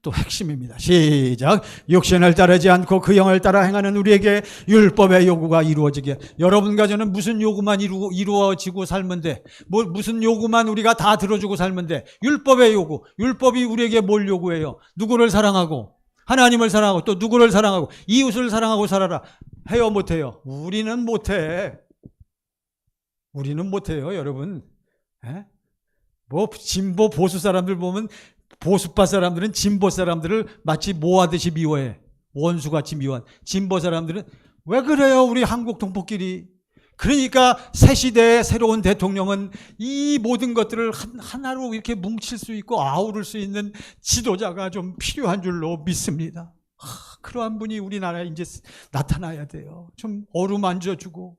또 핵심입니다. 시작. 육신을 따르지 않고 그 영을 따라 행하는 우리에게 율법의 요구가 이루어지게. 여러분과 저는 무슨 요구만 이루어지고 살면 돼? 무슨 요구만 우리가 다 들어주고 살면 돼? 율법의 요구. 율법이 우리에게 뭘 요구해요? 누구를 사랑하고, 하나님을 사랑하고, 또 누구를 사랑하고, 이웃을 사랑하고 살아라. 해요, 못해요? 우리는 못해. 우리는 못해요, 여러분. 진보 보수 사람들 보면, 보수파 사람들은 진보 사람들을 마치 모하듯이 미워해. 원수같이 미워한. 진보 사람들은 왜 그래요? 우리 한국 동포끼리. 그러니까 새 시대의 새로운 대통령은 이 모든 것들을 하나로 이렇게 뭉칠 수 있고 아우를 수 있는 지도자가 좀 필요한 줄로 믿습니다. 그러한 분이 우리나라에 이제 나타나야 돼요. 좀 어루만져주고.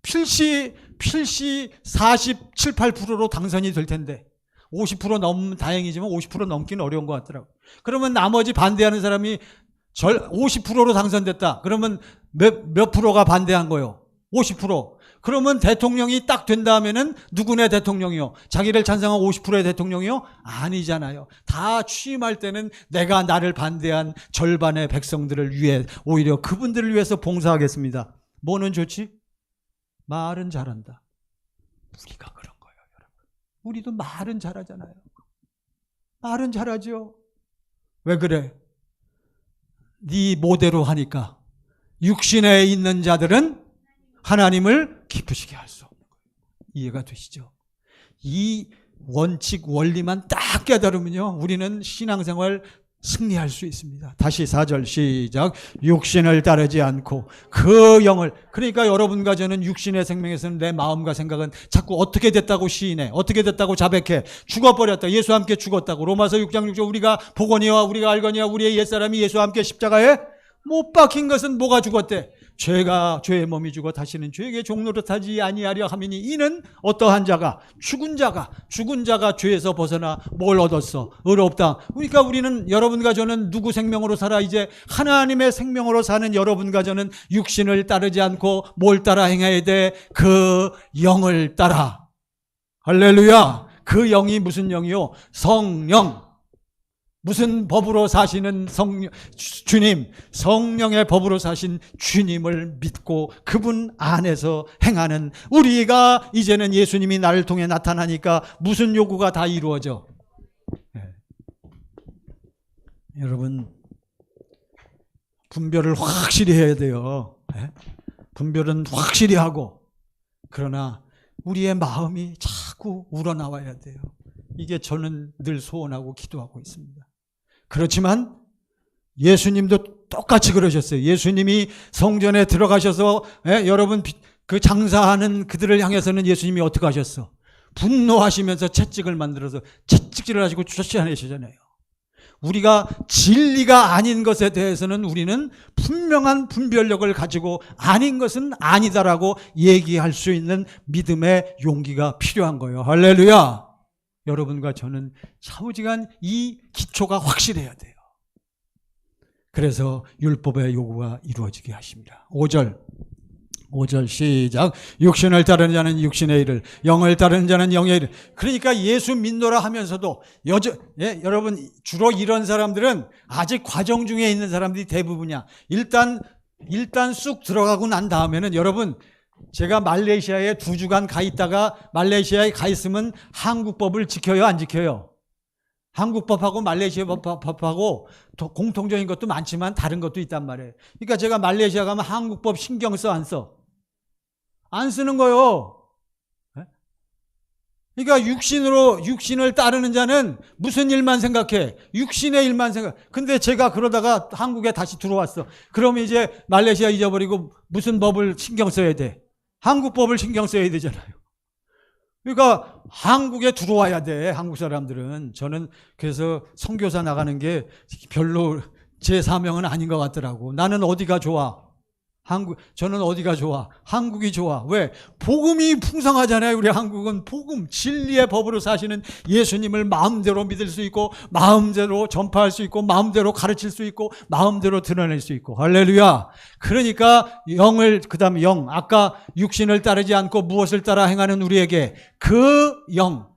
필시 47, 8%로 당선이 될 텐데 50% 넘으면 다행이지만 50% 넘기는 어려운 것 같더라고요. 그러면 나머지 반대하는 사람이 50%로 당선됐다. 그러면 몇 프로가 반대한 거예요? 50%. 그러면 대통령이 딱 된 다음에는 누구네 대통령이요? 자기를 찬성한 50%의 대통령이요? 아니잖아요. 다 취임할 때는 내가 나를 반대한 절반의 백성들을 위해 오히려 그분들을 위해서 봉사하겠습니다. 뭐는 좋지? 말은 잘한다. 우리가 그런 거예요, 여러분. 우리도 말은 잘하잖아요. 말은 잘하죠. 왜 그래? 네 모대로 하니까 육신에 있는 자들은 하나님을 기쁘시게 할 수 없는 거예요. 이해가 되시죠? 이 원칙 원리만 딱 깨달으면요, 우리는 신앙생활 승리할 수 있습니다. 다시 4절 시작. 육신을 따르지 않고 그 영을. 그러니까 여러분과 저는 육신의 생명에서는 내 마음과 생각은 자꾸 어떻게 됐다고 시인해, 어떻게 됐다고 자백해. 죽어버렸다, 예수와 함께 죽었다고. 로마서 6장 6절 우리가 보거니와 우리가 알거니와 우리의 옛사람이 예수와 함께 십자가에 못 박힌 것은 뭐가 죽었대? 죄가, 죄의 몸이 죽어 다시는 죄에게 종노릇하지 아니하려 하미니 이는 어떠한 자가, 죽은 자가 죄에서 벗어나 뭘 얻었어? 의롭다. 그러니까 우리는, 여러분과 저는 누구 생명으로 살아? 이제 하나님의 생명으로 사는 여러분과 저는 육신을 따르지 않고 뭘 따라 행해야 돼? 그 영을 따라. 할렐루야. 그 영이 무슨 영이요? 성령. 무슨 법으로 사시는 주님, 성령의 법으로 사신 주님을 믿고 그분 안에서 행하는 우리가 이제는 예수님이 나를 통해 나타나니까 무슨 요구가 다 이루어져? 네. 여러분, 분별을 확실히 해야 돼요. 네? 분별은 확실히 하고, 그러나 우리의 마음이 자꾸 우러나와야 돼요. 이게 저는 늘 소원하고 기도하고 있습니다. 그렇지만 예수님도 똑같이 그러셨어요. 예수님이 성전에 들어가셔서 여러분 그 장사하는 그들을 향해서는 예수님이 어떻게 하셨어? 분노하시면서 채찍을 만들어서 채찍질을 하시고 쫓아내시잖아요. 우리가 진리가 아닌 것에 대해서는 우리는 분명한 분별력을 가지고 아닌 것은 아니다라고 얘기할 수 있는 믿음의 용기가 필요한 거예요. 할렐루야. 여러분과 저는 차후지간 이 기초가 확실해야 돼요. 그래서 율법의 요구가 이루어지게 하십니다. 5절 시작. 육신을 따르는 자는 육신의 일을, 영을 따르는 자는 영의 일을. 그러니까 예수 믿노라 하면서도 여러분 주로 이런 사람들은 아직 과정 중에 있는 사람들이 대부분이야. 일단 쑥 들어가고 난 다음에는, 여러분 제가 말레이시아에 2주간 가 있다가 말레이시아에 가 있으면 한국법을 지켜요, 안 지켜요? 한국법하고 말레이시아 법하고 공통적인 것도 많지만 다른 것도 있단 말이에요. 그러니까 제가 말레이시아 가면 한국법 신경 써, 안 써? 안 쓰는 거요. 그러니까 육신을 따르는 자는 무슨 일만 생각해? 육신의 일만 생각. 근데 제가 그러다가 한국에 다시 들어왔어. 그러면 이제 말레이시아 잊어버리고 무슨 법을 신경 써야 돼? 한국법을 신경 써야 되잖아요. 그러니까 한국에 들어와야 돼, 한국 사람들은. 저는 그래서 선교사 나가는 게 별로 제 사명은 아닌 것 같더라고. 나는 어디가 좋아? 저는 어디가 좋아? 한국이 좋아. 왜? 복음이 풍성하잖아요. 우리 한국은 복음, 진리의 법으로 사시는 예수님을 마음대로 믿을 수 있고, 마음대로 전파할 수 있고, 마음대로 가르칠 수 있고, 마음대로 드러낼 수 있고. 할렐루야. 그러니까 그다음에 영, 아까 육신을 따르지 않고 무엇을 따라 행하는 우리에게 그 영,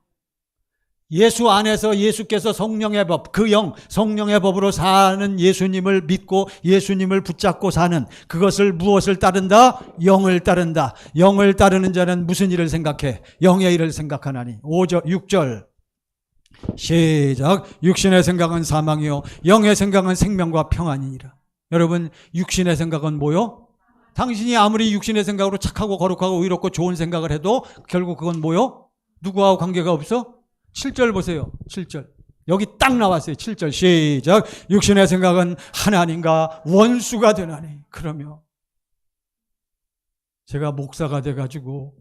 예수 안에서 예수께서 성령의 법, 그 영, 성령의 법으로 사는 예수님을 믿고 예수님을 붙잡고 사는, 그것을 무엇을 따른다? 영을 따른다. 영을 따르는 자는 무슨 일을 생각해? 영의 일을 생각하나니. 6절 시작. 육신의 생각은 사망이요 영의 생각은 생명과 평안이니라. 여러분, 육신의 생각은 뭐요? 당신이 아무리 육신의 생각으로 착하고 거룩하고 의롭고 좋은 생각을 해도 결국 그건 뭐요? 누구하고 관계가 없어? 7절 보세요. 7절. 여기 딱 나왔어요. 7절 시작. 육신의 생각은 하나님과 원수가 되나니. 그러면 제가 목사가 돼가지고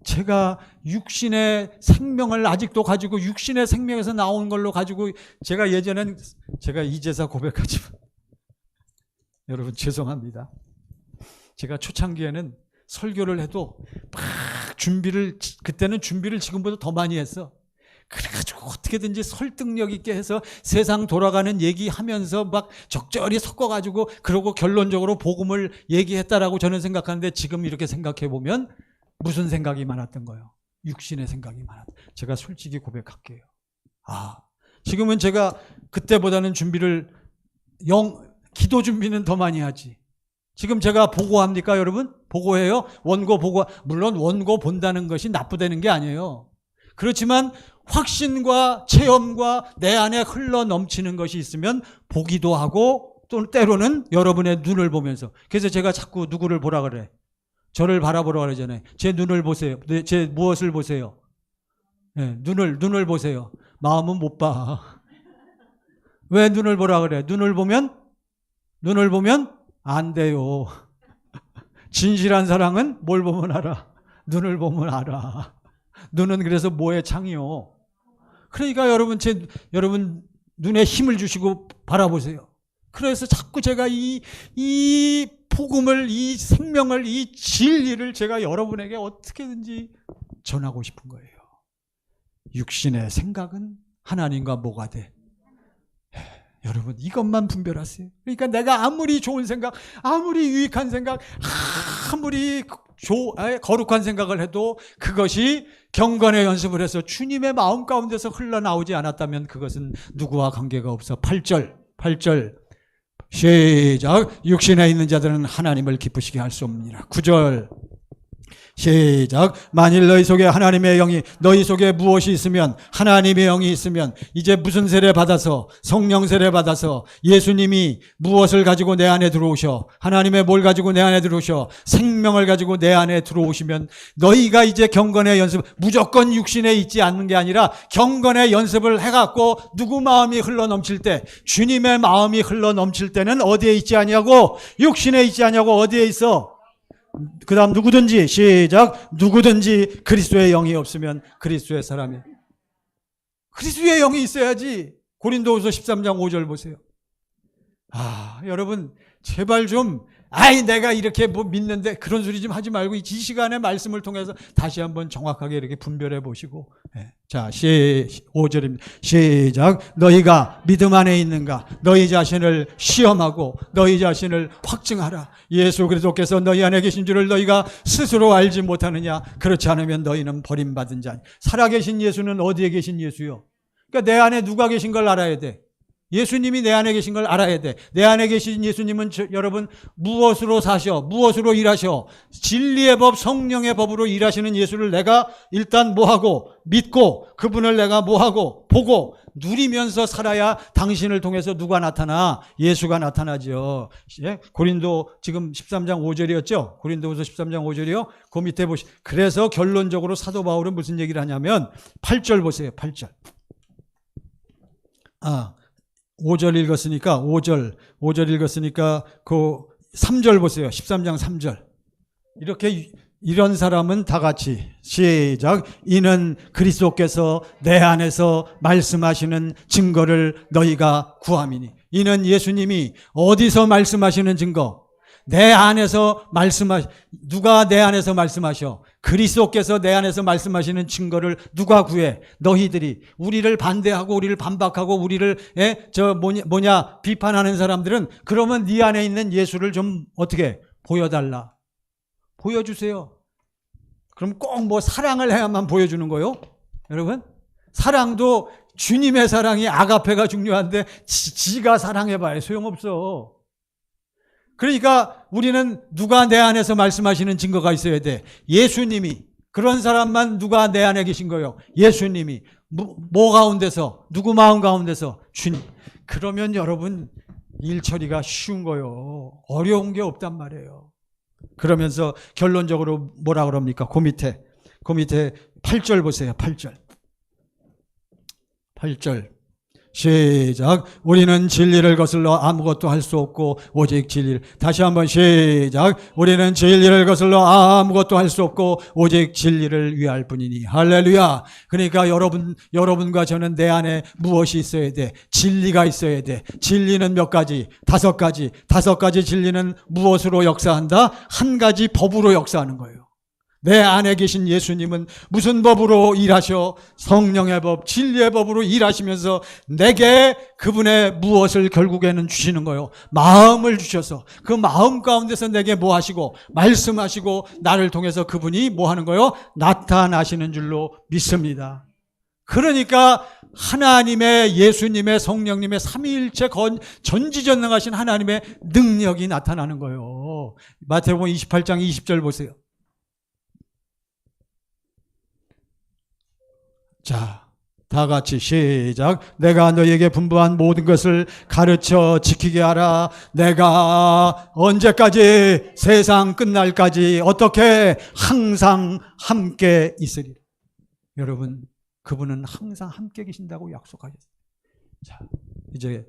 제가 육신의 생명을 아직도 가지고 육신의 생명에서 나온 걸로 가지고, 제가 예전엔 제가 이제서 고백하지만 여러분 죄송합니다. 제가 초창기에는 설교를 해도 막 그때는 준비를 지금보다 더 많이 했어. 그래가지고 어떻게든지 설득력 있게 해서 세상 돌아가는 얘기하면서 막 적절히 섞어가지고 그러고 결론적으로 복음을 얘기했다라고 저는 생각하는데, 지금 이렇게 생각해보면 무슨 생각이 많았던 거예요? 육신의 생각이 많았다. 제가 솔직히 고백할게요. 지금은 제가 그때보다는 기도 준비는 더 많이 하지. 지금 제가 보고합니까, 여러분? 보고해요? 원고 보고. 물론 원고 본다는 것이 나쁘다는 게 아니에요. 그렇지만 확신과 체험과 내 안에 흘러 넘치는 것이 있으면 보기도 하고 또 때로는 여러분의 눈을 보면서, 그래서 제가 자꾸 누구를 보라 그래? 저를 바라보라 그러잖아요. 제 눈을 보세요. 제 무엇을 보세요? 네, 눈을 보세요. 마음은 못 봐. 왜 눈을 보라 그래? 눈을 보면 안 돼요. 진실한 사랑은 뭘 보면 알아? 눈을 보면 알아. 눈은 그래서 뭐의 창이요? 그러니까 여러분 눈에 힘을 주시고 바라보세요. 그래서 자꾸 제가 이 복음을, 이 생명을, 이 진리를 제가 여러분에게 어떻게든지 전하고 싶은 거예요. 육신의 생각은 하나님과 뭐가 돼? 여러분 이것만 분별하세요. 그러니까 내가 아무리 좋은 생각, 아무리 유익한 생각, 아무리 거룩한 생각을 해도 그것이 경건의 연습을 해서 주님의 마음 가운데서 흘러나오지 않았다면 그것은 누구와 관계가 없어. 8절 시작. 육신에 있는 자들은 하나님을 기쁘시게 할 수 없느니라. 9절 시작. 만일 너희 속에 하나님의 영이, 너희 속에 무엇이 있으면, 하나님의 영이 있으면, 이제 무슨 세례 받아서, 성령 세례 받아서 예수님이 무엇을 가지고 내 안에 들어오셔? 하나님의 뭘 가지고 내 안에 들어오셔? 생명을 가지고 내 안에 들어오시면 너희가 이제 경건의 연습, 무조건 육신에 있지 않는 게 아니라 경건의 연습을 해갖고 누구 마음이 흘러넘칠 때, 주님의 마음이 흘러넘칠 때는 어디에 있지 않냐고? 육신에 있지 않냐고? 어디에 있어? 그 다음 누구든지 시작. 누구든지 그리스도의 영이 없으면 그리스도의 사람이. 그리스도의 영이 있어야지. 고린도후서 13장 5절 보세요. 여러분 제발 좀 내가 이렇게 뭐 믿는데 그런 소리 좀 하지 말고 이 시간의 말씀을 통해서 다시 한번 정확하게 이렇게 분별해 보시고. 자, 5절입니다. 시작. 너희가 믿음 안에 있는가? 너희 자신을 시험하고 너희 자신을 확증하라. 예수 그리스도께서 너희 안에 계신 줄을 너희가 스스로 알지 못하느냐? 그렇지 않으면 너희는 버림받은 자니. 살아계신 예수는 어디에 계신 예수요? 그러니까 내 안에 누가 계신 걸 알아야 돼. 예수님이 내 안에 계신 걸 알아야 돼. 내 안에 계신 예수님은 여러분 무엇으로 사셔? 무엇으로 일하셔? 진리의 법, 성령의 법으로 일하시는 예수를 내가 일단 뭐하고 믿고 그분을 내가 뭐하고 보고 누리면서 살아야 당신을 통해서 누가 나타나? 예수가 나타나죠. 고린도 지금 13장 5절이었죠? 고린도후서 13장 5절이요? 그 밑에 보시. 그래서 결론적으로 사도 바울은 무슨 얘기를 하냐면 8절 보세요. 8절. 5절 읽었으니까 그 3절 보세요. 13장 3절. 이런 사람은 다 같이 시작. 이는 그리스도께서 내 안에서 말씀하시는 증거를 너희가 구함이니. 이는 예수님이 어디서 말씀하시는 증거? 내 안에서 누가 내 안에서 말씀하셔? 그리스도께서 내 안에서 말씀하시는 증거를 누가 구해? 너희들이. 우리를 반대하고 우리를 반박하고 우리를 비판하는 사람들은 그러면 네 안에 있는 예수를 좀 어떻게 보여달라. 보여주세요. 그럼 꼭 뭐 사랑을 해야만 보여주는 거요? 여러분 사랑도 주님의 사랑이 아가페가 중요한데 지가 사랑해봐야 소용없어. 그러니까 우리는 누가 내 안에서 말씀하시는 증거가 있어야 돼. 예수님이. 그런 사람만 누가 내 안에 계신 거예요? 예수님이. 뭐 가운데서? 누구 마음 가운데서? 주님. 그러면 여러분 일 처리가 쉬운 거예요. 어려운 게 없단 말이에요. 그러면서 결론적으로 뭐라 그럽니까? 그 밑에 8절 보세요. 8절 시작. 우리는 진리를 거슬러 아무것도 할 수 없고 오직 진리를. 다시 한번 시작. 우리는 진리를 거슬러 아무것도 할 수 없고 오직 진리를 위할 뿐이니. 할렐루야. 그러니까 여러분과 저는 내 안에 무엇이 있어야 돼? 진리가 있어야 돼. 진리는 몇 가지? 5가지. 5가지 진리는 무엇으로 역사한다? 한 가지 법으로 역사하는 거예요. 내 안에 계신 예수님은 무슨 법으로 일하셔? 성령의 법, 진리의 법으로 일하시면서 내게 그분의 무엇을 결국에는 주시는 거예요. 마음을 주셔서 그 마음 가운데서 내게 뭐 하시고 말씀하시고 나를 통해서 그분이 뭐 하는 거예요? 나타나시는 줄로 믿습니다. 그러니까 하나님의 예수님의 성령님의 삼위일체 전지전능하신 하나님의 능력이 나타나는 거예요. 마태복음 28장 20절 보세요. 자, 다 같이 시작. 내가 너에게 분부한 모든 것을 가르쳐 지키게 하라. 내가 언제까지? 세상 끝날까지 어떻게? 항상 함께 있으리라. 여러분, 그분은 항상 함께 계신다고 약속하셨어요. 자, 이제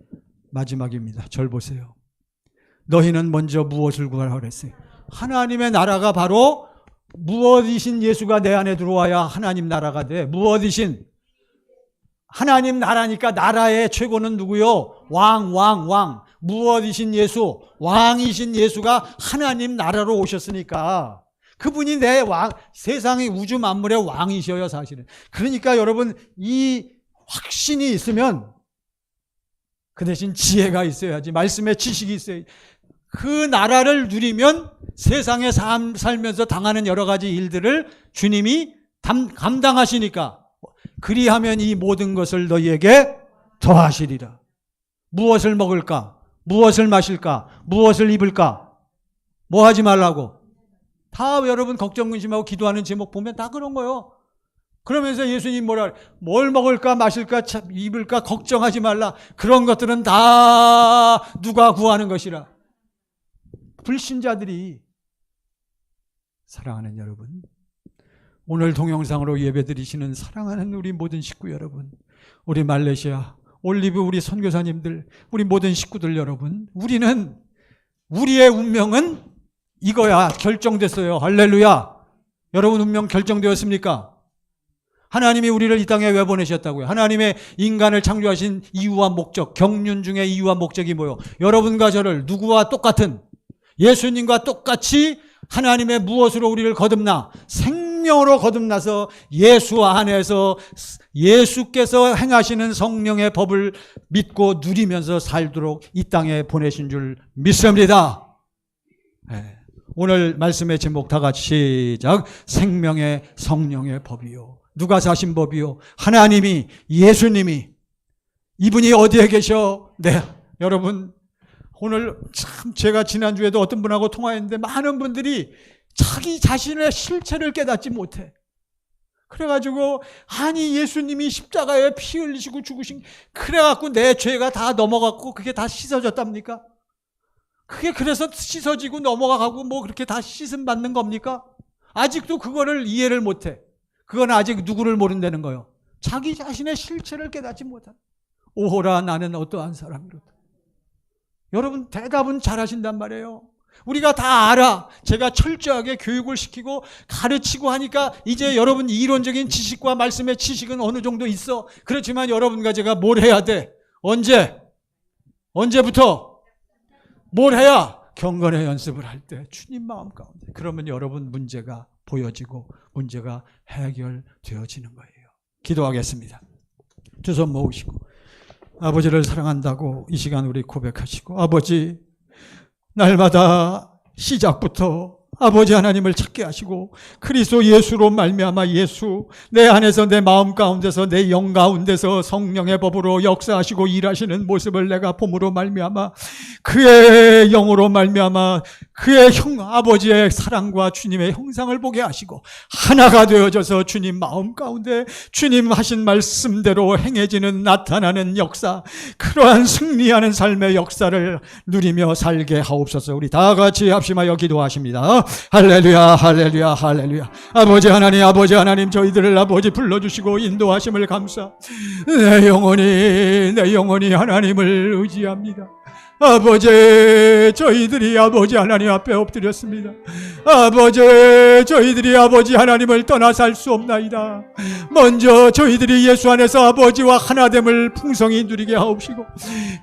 마지막입니다. 절 보세요. 너희는 먼저 무엇을 구하라 그랬어요? 하나님의 나라가 바로 무엇이신 예수가 내 안에 들어와야 하나님 나라가 돼. 무엇이신? 하나님 나라니까 나라의 최고는 누구요? 왕. 무엇이신 예수? 왕이신 예수가 하나님 나라로 오셨으니까 그분이 내 왕, 세상의 우주 만물의 왕이셔요, 사실은. 그러니까 여러분, 이 확신이 있으면 그 대신 지혜가 있어야지. 말씀의 지식이 있어야지. 그 나라를 누리면 세상에 살면서 당하는 여러 가지 일들을 주님이 감당하시니까 그리하면 이 모든 것을 너희에게 더하시리라. 무엇을 먹을까? 무엇을 마실까? 무엇을 입을까? 뭐 하지 말라고? 다 여러분 걱정 근심하고 기도하는 제목 보면 다 그런 거예요. 그러면서 예수님 뭐라 그래? 뭘 먹을까 마실까 입을까 걱정하지 말라. 그런 것들은 다 누가 구하는 것이라. 불신자들이. 사랑하는 여러분, 오늘 동영상으로 예배드리시는 사랑하는 우리 모든 식구 여러분, 우리 말레이시아 올리브 우리 선교사님들, 우리 모든 식구들 여러분, 우리의 운명은 이거야. 결정됐어요. 할렐루야. 여러분 운명 결정되었습니까? 하나님이 우리를 이 땅에 왜 보내셨다고요? 하나님의 인간을 창조하신 이유와 목적, 경륜 중에 이유와 목적이 뭐예요? 여러분과 저를 누구와 똑같은 예수님과 똑같이 하나님의 무엇으로 우리를 거듭나? 생명으로 거듭나서 예수 안에서 예수께서 행하시는 성령의 법을 믿고 누리면서 살도록 이 땅에 보내신 줄 믿습니다. 네. 오늘 말씀의 제목 다 같이 시작. 생명의 성령의 법이요. 누가 사신 법이요? 하나님이, 예수님이. 이분이 어디에 계셔? 네, 여러분, 오늘 참 제가 지난주에도 어떤 분하고 통화했는데 많은 분들이 자기 자신의 실체를 깨닫지 못해. 그래가지고 아니 예수님이 십자가에 피 흘리시고 죽으신, 그래갖고 내 죄가 다 넘어갔고 그게 다 씻어졌답니까? 그게 그래서 씻어지고 넘어가고 뭐 그렇게 다 씻음 받는 겁니까? 아직도 그거를 이해를 못해. 그건 아직 누구를 모른다는 거예요. 자기 자신의 실체를 깨닫지 못한. 오호라 나는 어떠한 사람이로다. 여러분 대답은 잘하신단 말이에요. 우리가 다 알아. 제가 철저하게 교육을 시키고 가르치고 하니까 이제 여러분 이론적인 지식과 말씀의 지식은 어느 정도 있어. 그렇지만 여러분과 제가 뭘 해야 돼? 언제부터? 뭘 해야? 경건의 연습을 할 때 주님 마음 가운데. 그러면 여러분 문제가 보여지고 문제가 해결되어지는 거예요. 기도하겠습니다. 두 손 모으시고 아버지를 사랑한다고 이 시간 우리 고백하시고, 아버지 날마다 시작부터 아버지 하나님을 찾게 하시고 그리스도 예수로 말미암아 예수 내 안에서 내 마음 가운데서 내 영 가운데서 성령의 법으로 역사하시고 일하시는 모습을 내가 봄으로 말미암아 그의 영으로 말미암아 그의 아버지의 사랑과 주님의 형상을 보게 하시고 하나가 되어져서 주님 마음 가운데 주님 하신 말씀대로 행해지는 나타나는 역사, 그러한 승리하는 삶의 역사를 누리며 살게 하옵소서. 우리 다 같이 합심하여 기도하십니다. 할렐루야 할렐루야 할렐루야. 아버지 하나님 저희들을 아버지 불러주시고 인도하심을 감사. 내 영혼이 하나님을 의지합니다. 아버지 저희들이 아버지 하나님 앞에 엎드렸습니다. 아버지 저희들이 아버지 하나님을 떠나 살 수 없나이다. 먼저 저희들이 예수 안에서 아버지와 하나됨을 풍성히 누리게 하옵시고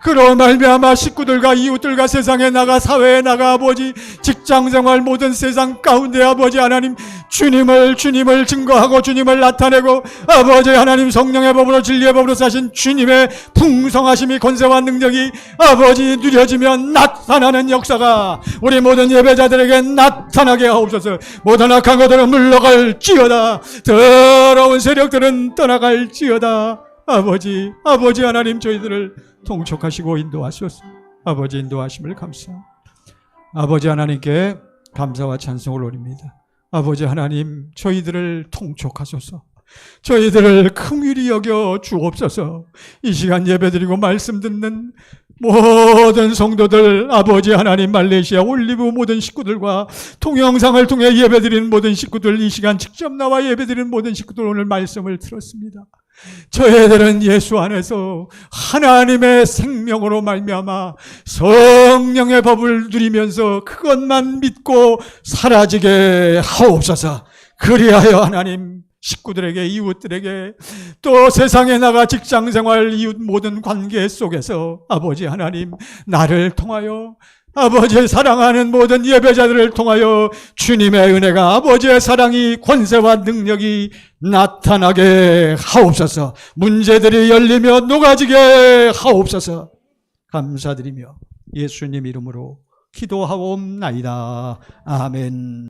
그로 말미암아 식구들과 이웃들과 세상에 나가 사회에 나가 아버지 직장생활 모든 세상 가운데 아버지 하나님 주님을 증거하고 주님을 나타내고 아버지 하나님 성령의 법으로 진리의 법으로 사신 주님의 풍성하심이 권세와 능력이 아버지 누려지면 나타나는 역사가 우리 모든 예배자들에게 나타나게 하옵소서. 모든 악한 것들은 물러갈지어다. 더러운 세력들은 떠나갈지어다. 아버지 하나님 저희들을 통촉하시고 인도하소서. 아버지 인도하심을 감사합니다. 아버지 하나님께 감사와 찬송을 올립니다. 아버지 하나님 저희들을 통촉하소서. 저희들을 긍휼히 여겨 주옵소서. 이 시간 예배드리고 말씀 듣는 모든 성도들, 아버지 하나님, 말레이시아 올리브 모든 식구들과 동영상을 통해 예배드리는 모든 식구들, 이 시간 직접 나와 예배드리는 모든 식구들, 오늘 말씀을 들었습니다. 저희들은 예수 안에서 하나님의 생명으로 말미암아 성령의 법을 누리면서 그것만 믿고 사라지게 하옵소서. 그리하여 하나님, 식구들에게, 이웃들에게, 또 세상에 나가 직장생활, 이웃 모든 관계 속에서 아버지 하나님, 나를 통하여, 아버지의 사랑하는 모든 예배자들을 통하여 주님의 은혜가, 아버지의 사랑이, 권세와 능력이 나타나게 하옵소서. 문제들이 열리며 녹아지게 하옵소서. 감사드리며 예수님 이름으로 기도하옵나이다. 아멘.